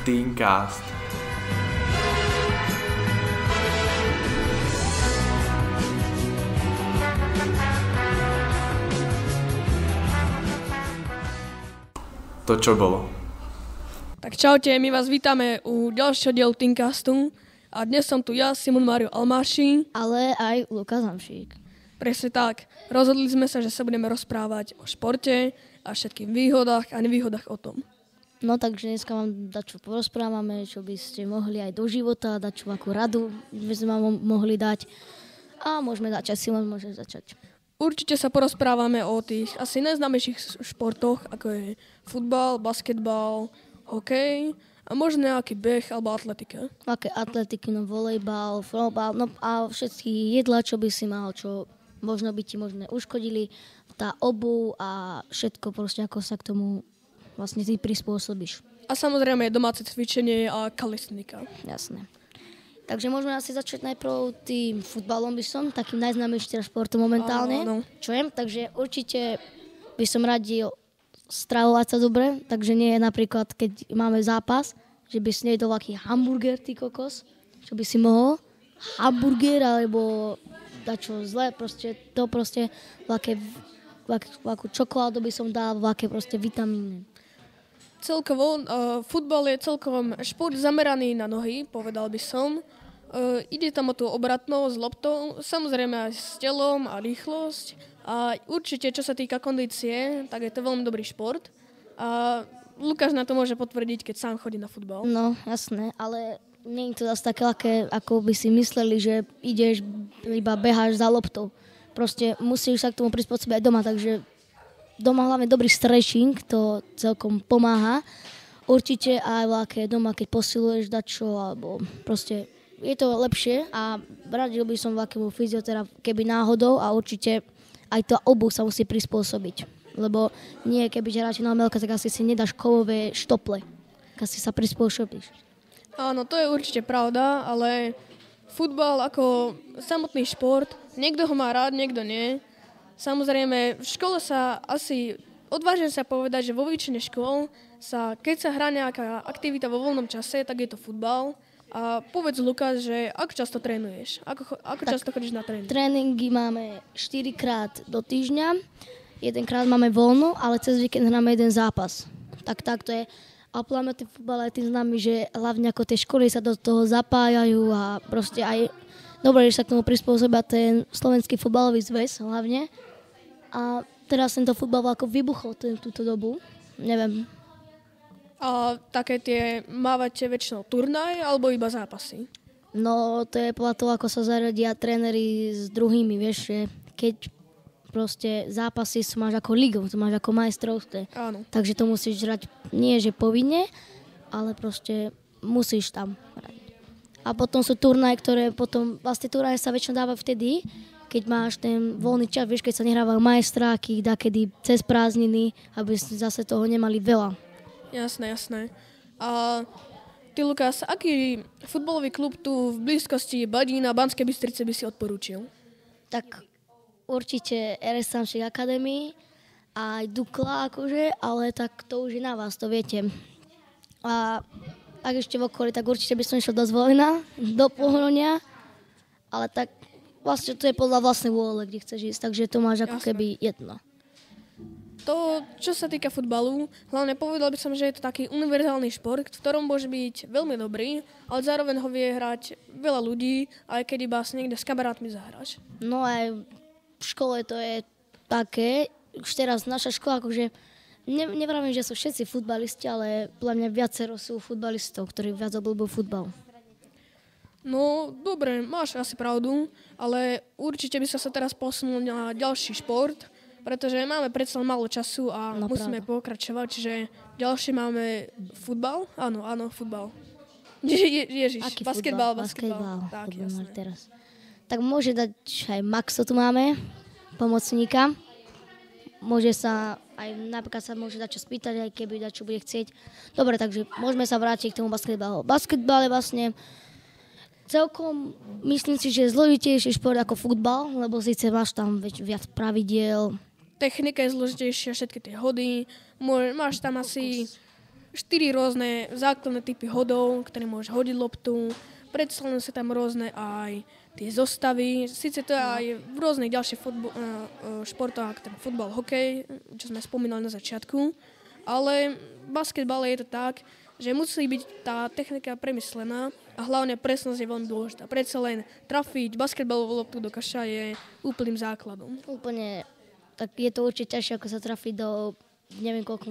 Teencast. To čo bolo? Tak čaute, my vás vítame u ďalšieho dielu Teencastu a dnes som tu ja, Simon Mário Almáši. Ale aj Lukáš Hamšík. Presne tak. Rozhodli sme sa, že sa budeme rozprávať o športe a všetkým výhodách a nevýhodách o tom. No takže dneska vám dačo porozprávame, čo by ste mohli aj do života, dačo akú radu by sme vám mohli dať. A môžeme začať, Simon môže začať. Určite sa porozprávame o tých asi najznámejších športoch, ako je futbal, basketbal, hokej a možno nejaký beh alebo atletika. Aké atletiky, no volejbal, floorbal, no a všetky jedlá, čo by si mal, čo možno by ti možno uškodili, tá obuv a všetko proste, ako sa k tomu vlastne ty prispôsobíš. A samozrejme domáce cvičenie a kalistika. Jasné. Takže môžeme asi začať najprv tým futbalom by som, takým najznámejším športom momentálne. Áno. Čo viem, takže určite by som radil stravovať sa dobre, takže nie je napríklad, keď máme zápas, že by si nejedol aký hamburger, ty kokos, čo by si mohol, hamburger alebo dačo zlé, proste to proste, akú čokoládu by som dal, aké proste vitamíny. Celkovo, futbal je celkom šport zameraný na nohy, povedal by som. Ide tam o tú obratnosť s loptou, samozrejme aj s telom a rýchlosť. A určite, čo sa týka kondície, tak je to veľmi dobrý šport. A Lukáš na to môže potvrdiť, keď sám chodí na futbal. No, jasné, ale nie je to zase také ľahké, ako by si mysleli, že ideš, iba beháš za loptou. Proste musíš sa k tomu prispôsobiť aj doma, takže doma hlavne dobrý stretching, to celkom pomáha. Určite aj veľké doma, keď posiluješ dačo, alebo proste je to lepšie a radil by som veľkému fyzioterapeut, keby náhodou a určite aj tá obuv sa musí prispôsobiť. Lebo nie, keby hráči na melka, tak asi si nedáš kovové štople. Asi sa prispôsobíš. Áno, to je určite pravda, ale futbal ako samotný šport, niekto ho má rád, niekto nie. Samozrejme, v škole sa asi, odvážim sa povedať, že vo väčšine škôl keď sa hrá nejaká aktivita vo voľnom čase, tak je to futbal. A povedz, Lukáš, že ako často trénuješ? Ako často chodíš na tréning? Tréningy máme 4-krát do týždňa, 1-krát máme voľno, ale cez víkend hráme jeden zápas. Tak to je. A pláme ten futbal aj tým známy, že hlavne ako tie školy sa do toho zapájajú a proste aj dobre, že sa k tomu prispôsobia ten slovenský futbalový zväz hlavne. A teraz tento futbal ako vybuchol túto dobu, neviem. A také tie mávate väčšinou turnaj alebo iba zápasy? No to je podľa toho, ako sa zaradia tréneri s druhými, vieš, že keď proste zápasy máš ako ligu, to máš ako majstrovské. Áno. Takže to musíš hrať nie, že povinne, ale proste musíš tam hrať. A potom sú turnaje, ktoré potom, vlastne turnaje sa väčšinou dávajú vtedy, keď máš ten voľný čas, vieš, keď sa nehrávajú majstráky, dakedy cez prázdniny, aby zase toho nemali veľa. Jasné. A ty, Lukáš, aký futbalový klub tu v blízkosti Badína, Banskej Bystrice by si odporúčil? Tak určite RS Samšík Academy, aj Dukla akože, ale tak to už je na vás, to viete. A ak ešte v okolí, tak určite by som išiel do Zvolena, do Pohronia, ale tak vlastne to je podľa vlastnej vôle, kde chceš ísť, takže to máš ako keby jedno. To, čo sa týka futbalu, hlavne povedal by som, že je to taký univerzálny šport, v ktorom môže byť veľmi dobrý, ale zároveň ho vie hrať veľa ľudí, aj keď iba si niekde s kamarátmi zahráš. No aj v škole to je také, už teraz naša škola, akože nevravím, že sú všetci futbalisti, ale podľa mňa viacero sú futbalistov, ktorí viac obľúbujú futbal. No, dobre, máš asi pravdu, ale určite by sa teraz posunul na ďalší šport, pretože máme predsa málo času a musíme pokračovať, čiže ďalšie máme futbal. Áno, futbal. Ježiš, aký basketbal. Tak, jasné. Teraz. Tak môže dať aj Maxo tu máme, pomocníka. Môže sa aj napríklad sa môže dať čo spýtať, aj keby dať čo bude chcieť. Dobre, takže môžeme sa vrátiť k tomu basketbalu. Basketbal je vlastne celkom, myslím si, že je zložitejší šport ako futbal, lebo síce máš tam viac pravidiel. Technika je zložitejšia, všetky tie hody. Máš tam asi 4 rôzne základné typy hodov, ktoré môžeš hodiť loptu. Predsa len sú tam rôzne aj tie zostavy. Sice to je aj v rôznych ďalších športoch, ako ten futbal, hokej, čo sme spomínali na začiatku. Ale v basketbale je to tak, že musí byť tá technika premyslená a hlavne presnosť je veľmi dôležitá. Predsa len trafiť basketbalovú loptu do kaša je úplným základom. Úplne, tak je to určite ťažšie, ako sa trafiť do, neviem koľko,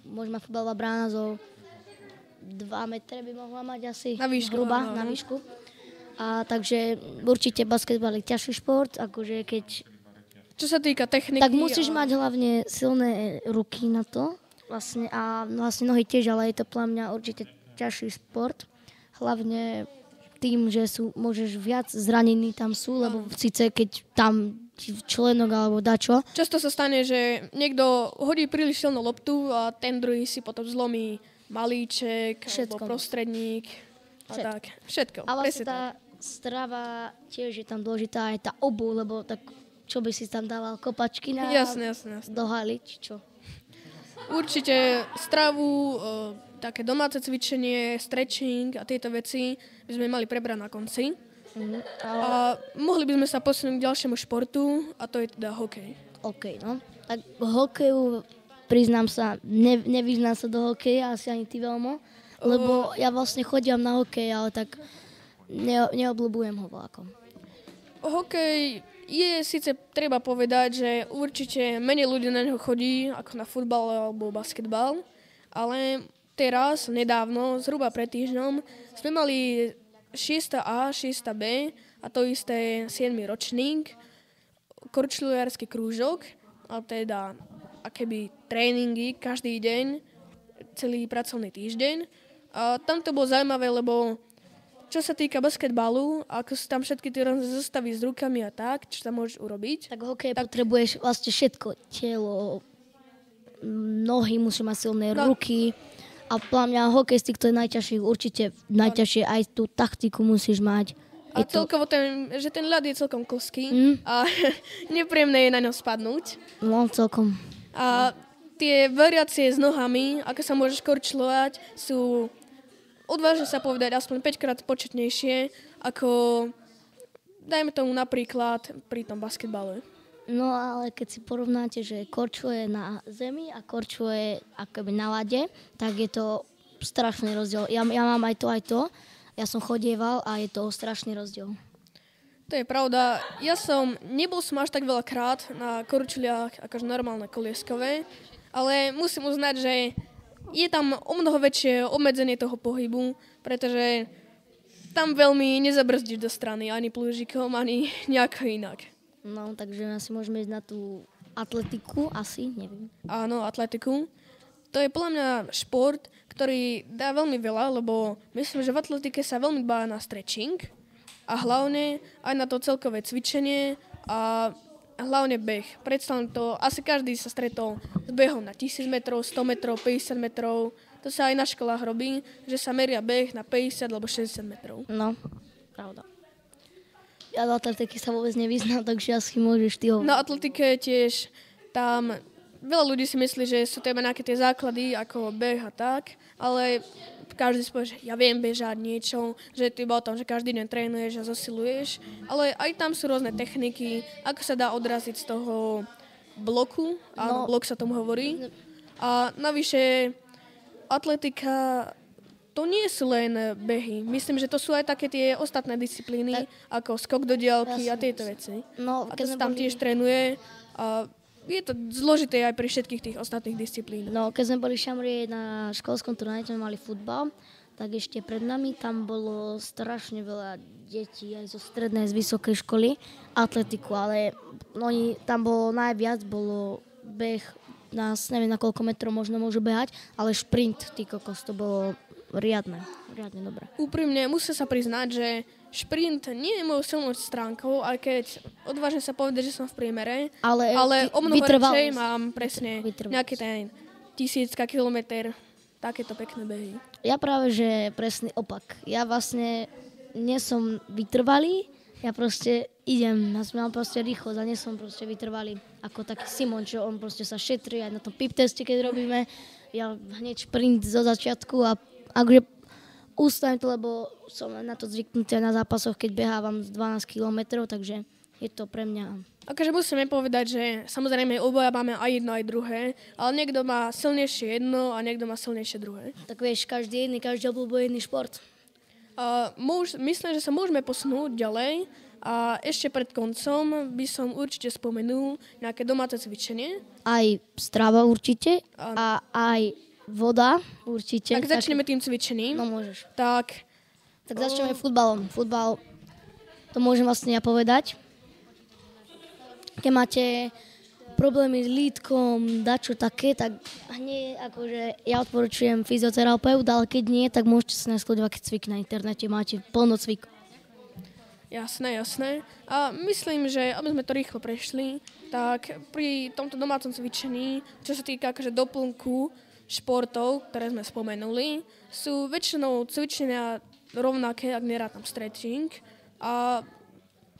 môže mať futbalová brána zo 2 metre by mohla mať asi. Na výšku. Hruba, na výšku. A takže určite basketbal je ťažší šport, akože keď... Čo sa týka techniky... Tak musíš mať hlavne silné ruky na to. Vlastne, a vlastne nohy tiež, ale je to pre mňa určite ťažší šport. Hlavne tým, že môžeš viac zranení tam sú, lebo síce keď tam členok alebo dačo. Často sa stane, že niekto hodí príliš silnú loptu a ten druhý si potom zlomí malíček alebo prostredník. A tak. Všetko. A vlastne tá strava tiež je tam dôležitá, aj tá obuv, lebo tak čo by si tam dával, kopačky na Jasne. do haly, či čo? Určite stravu, také domáce cvičenie, stretching a tieto veci by sme mali prebrať na konci. A mohli by sme sa posunúť k ďalšiemu športu a to je teda hokej. OK, no. Tak hokeju, priznám sa, nevyznám sa do hokeja, asi ani ty veľmi, lebo ja vlastne chodím na hokej, ale tak neobľúbujem ho veľko. Hokej je síce treba povedať, že určite menej ľudí na neho chodí ako na futbal alebo basketbal, ale teraz, nedávno, zhruba pred týždňom, sme mali 6A, 6B a to isté 7. ročník, korčuliarsky krúžok, a teda akéby tréningy každý deň, celý pracovný týždeň. A tam to bolo zaujímavé, lebo čo sa týka basketbalu, ako sú tam všetky tie zostavy s rukami a tak, čo tam môžeš urobiť. Tak hokej potrebuješ vlastne všetko. Telo, nohy, musíš mať silné ruky. A podľa mňa hokejistik to je najťažšie, určite najťažšie. Aj tú taktiku musíš mať. A celkovo že ten ľad je celkom klský a nepríjemné je na ňo spadnúť. No, celkom. A tie variácie s nohami, ako sa môžeš korčľovať, sú... Odvážne sa povedať aspoň 5-krát početnejšie, ako dajme tomu napríklad pri tom basketbale. No ale keď si porovnáte, že korčulo je na zemi a korčulo je akoby na lade, tak je to strašný rozdiel. Ja mám aj to. Ja som chodieval a je to strašný rozdiel. To je pravda. Nebol som až tak veľakrát na korčuliach akože normálne kolieskové, ale musím uznať, že je tam o mnoho väčšie obmedzenie toho pohybu, pretože tam veľmi nezabrzdíš do strany ani plúžikom, ani nejako inak. No, takže asi môžeme ísť na tú atletiku, asi, neviem. Áno, atletiku. To je podľa mňa šport, ktorý dá veľmi veľa, lebo myslím, že v atletike sa veľmi dbá na stretching a hlavne aj na to celkové cvičenie a hlavne beh. Predstavím to, asi každý sa stretol s behom na 1000 metrov, 100 metrov, 50 metrov. To sa aj na školách robí, že sa meria beh na 50 alebo 60 metrov. No, pravda. Ja do atletiky sa vôbec nevyznám, takže asi môžeš ty hovoriť. Na atletike tiež tam veľa ľudí si myslí, že sú to iba nejaké tie základy, ako beh a tak, ale každý si povie, že ja viem bežať niečo, že to iba o tom, že každý deň trénuješ a zosiluješ, ale aj tam sú rôzne techniky, ako sa dá odraziť z toho bloku, áno, blok sa tomu hovorí. A navyše atletika, to nie sú len behy. Myslím, že to sú aj také tie ostatné disciplíny, ako skok do diaľky a tieto veci. No, a to sa tam tiež trénuje a je to zložité aj pri všetkých tých ostatných disciplínach. No, keď sme boli v Šamrie na školskom turnaji, sme mali futbal, tak ešte pred nami tam bolo strašne veľa detí aj zo strednej, z vysokej školy, atletiku, ale tam bolo najviac, bolo beh, nás neviem na koľko metrov možno môžu behať, ale šprint, ty kokos, to bolo riadne dobré. Úprimne, musím sa priznať, že šprint nie je mojou silnou stránkou, aj keď odvážne sa povedať, že som v priemere, ale o mnoho radšej mám presne nejaký ten 1000 kilometr, takéto pekné behy. Ja práve, že presný opak. Ja vlastne nie som vytrvalý, ja proste idem, mám proste rýchlosť a nie som proste vytrvalý. A ako taký Simon, čo on proste sa šetrí aj na tom pip teste, keď robíme. Ja hneď šprint zo začiatku a akože ustanem to, lebo som na to zvyknutý na zápasoch, keď behávam z 12 kilometrov, takže je to pre mňa. Akože musíme povedať, že samozrejme oboja máme aj jedno, aj druhé, ale niekto má silnejšie jedno a niekto má silnejšie druhé. Tak vieš, každý obľúbuje iný šport. Myslím, že sa môžeme posunúť ďalej a ešte pred koncom by som určite spomenul nejaké domáce cvičenie. Aj strava určite a aj voda určite. Tak začneme tým cvičením. No môžeš. Tak začneme futbalom. Futbal, to môžem vlastne ja povedať. Keď máte problémy s lítkom, dačo také, tak hneď akože ja odporúčujem fyzioterapeut, ale keď nie, tak môžete sa nasledovať cvik na internete, máte plno cvik. Jasné. A myslím, že aby sme to rýchlo prešli, tak pri tomto domácom cvičení, čo sa týka akože doplnku športov, ktoré sme spomenuli, sú väčšinou cvičenia rovnaké, ak nerátam stretching a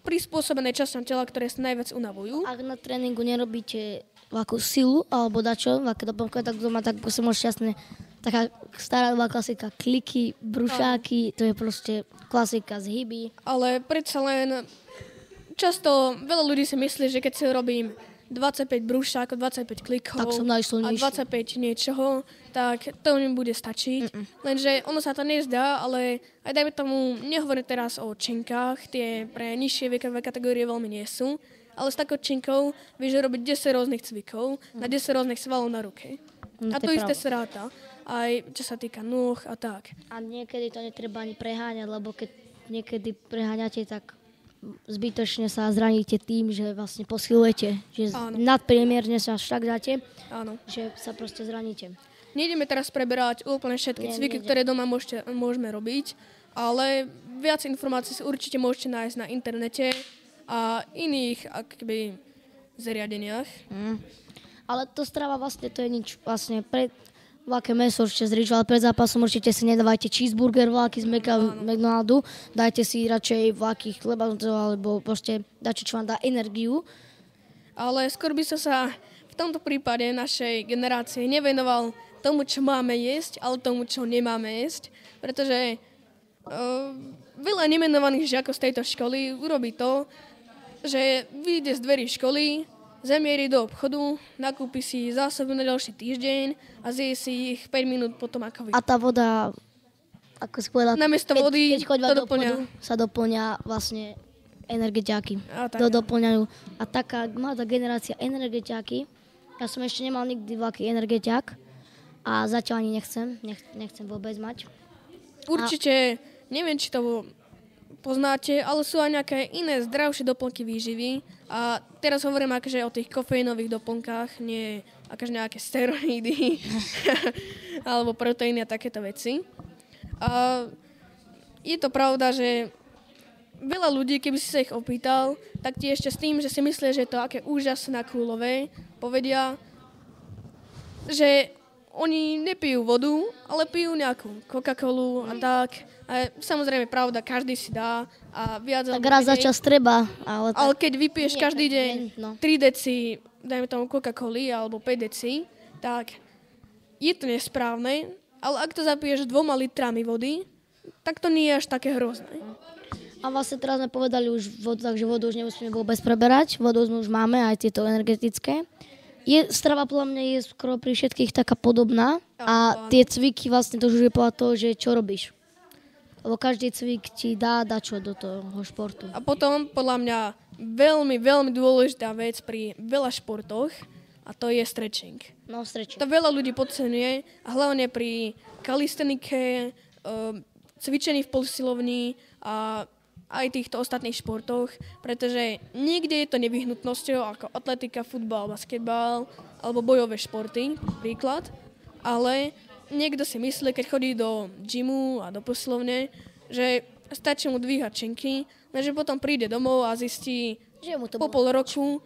prispôsobené časťom tela, ktoré sa najviac unavujú. Ak na tréningu nerobíte akú silu alebo dačo, aké doplnkové, tak doma tak sa môže šťastné. Taká stará klasika, kliky, brušáky, to je proste klasika z hyby. Ale predsa len často veľa ľudí si myslí, že keď si robím 25 brúšákov, 25 klikov tak som a najsilnejší. 25 niečoho, tak to mi bude stačiť. Lenže ono sa to nezdá, ale aj dajme tomu, nehovorím teraz o činkách, tie pre nižšie vekové kategórie veľmi nie sú, ale s takou činkou vieš robiť 10 rôznych cvikov na 10 rôznych svalov na ruke. A to isté sa ráta, aj čo sa týka nôh a tak. A niekedy to netreba ani preháňať, lebo keď niekedy preháňate, tak zbytočne sa zraníte tým, že vlastne posilujete, že nadpriemierne sa až tak dáte, že sa proste zraníte. Nejdeme teraz preberať úplne všetky cviky, ktoré doma môžeme robiť, ale viac informácií si určite môžete nájsť na internete a iných akoby zariadeniach. Ale to strava vlastne, to je nič vlastne veľké mäso určite zrič, ale pred zápasom určite si nedávajte cheeseburger veľký z McDonaldu, dajte si radšej veľký chleba alebo proste dajte, čo vám dá energiu. Ale skôr by sa v tomto prípade našej generácie nevenoval tomu, čo máme jesť, ale tomu, čo nemáme jesť, pretože veľa nemenovaných žiakov z tejto školy urobí to, že vyjde z dverí školy, zamierí do obchodu, nakúpi si zásoby na ďalší týždeň a zje si ich 5 minút potom ako vy. A tá voda, ako si povedala, namiesto vody keď chodíva do obchodu, sa doplňa vlastne energetiáky. Doplňajú. A taká mladá generácia energetiáky, ja som ešte nemal nikdy veľký energetiák a zatiaľ ani nechcem vôbec mať. Určite, neviem, či to poznáte, ale sú aj nejaké iné zdravšie doplnky výživy. A teraz hovorím akože o tých kofeínových doplnkách, nie akože nejaké steroidy alebo proteíny a takéto veci. A je to pravda, že veľa ľudí, keby si sa ich opýtal, tak ti ešte s tým, že si myslia, že je to aké úžasné a coolové, povedia, že oni nepijú vodu, ale pijú nejakú Coca-Colu a tak. A samozrejme, pravda, každý si dá a viac... Tak raz za čas treba, ale keď vypiješ každý deň 3 deci, dajme tomu Coca-Coli alebo 5 deci, tak je to nesprávne, ale ak to zapiješ 2 litrami vody, tak to nie je až také hrozné. A vlastne teraz sme povedali už vodu, takže vodu už nemusíme vôbec preberať. Vodu už máme, aj tieto energetické. Strava podľa mňa je skoro pri všetkých taká podobná a tie cviky vlastne to už je podľa toho, že čo robíš. Lebo každý cvik ti dá čo do toho športu. A potom podľa mňa veľmi, veľmi dôležitá vec pri veľa športoch a to je stretching. No, stretching. To veľa ľudí podceňuje a hlavne pri kalistenike, cvičení v posilovni a aj týchto ostatných športoch, pretože niekde je to nevyhnutnosťou ako atletika, futbal, basketbal alebo bojové športy, príklad, ale niekto si myslí, keď chodí do gymu a do posilovne, že stačí mu dvíhať činky, lenže potom príde domov a zistí po pol roku,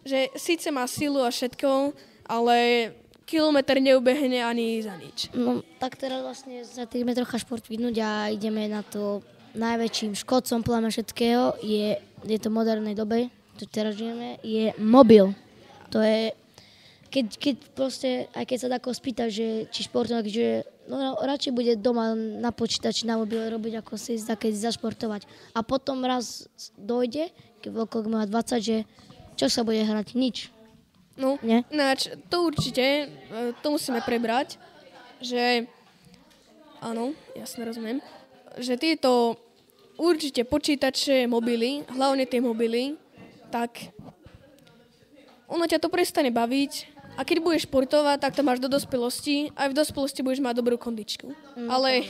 že síce má silu a všetko, ale kilometr neubehne ani za nič. No, tak teraz vlastne sa týme trocha šport vyhnúť a ideme na to najväčším škodcom podľa všetkého je to v modernej dobe, čo teraz žijeme, je mobil. To je, keď proste, aj keď sa tako spýta, že či športovať, že no, radšej bude doma na počítači, na mobile robiť, ako si také zašportovať. A potom raz dojde, keď má 20, že čo sa bude hrať? Nič. No, ináč, to určite, to musíme prebrať, že áno, jasne rozumiem, že tieto určite počítače, mobily, hlavne tie mobily, tak ono ťa to prestane baviť a keď budeš športovať, tak to máš do dospelosti, aj v dospelosti budeš mať dobrú kondičku. Ale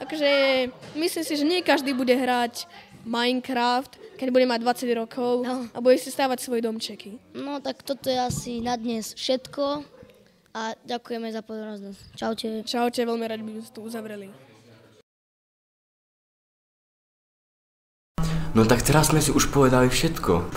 akože myslím si, že nie každý bude hrať Minecraft, keď bude mať 20 rokov a bude si stávať svoje domčeky. No tak toto je asi na dnes všetko a ďakujeme za pozornosť. Čaute. Čaute, veľmi rád by sme to uzavreli. No tak teraz sme si už povedali všetko.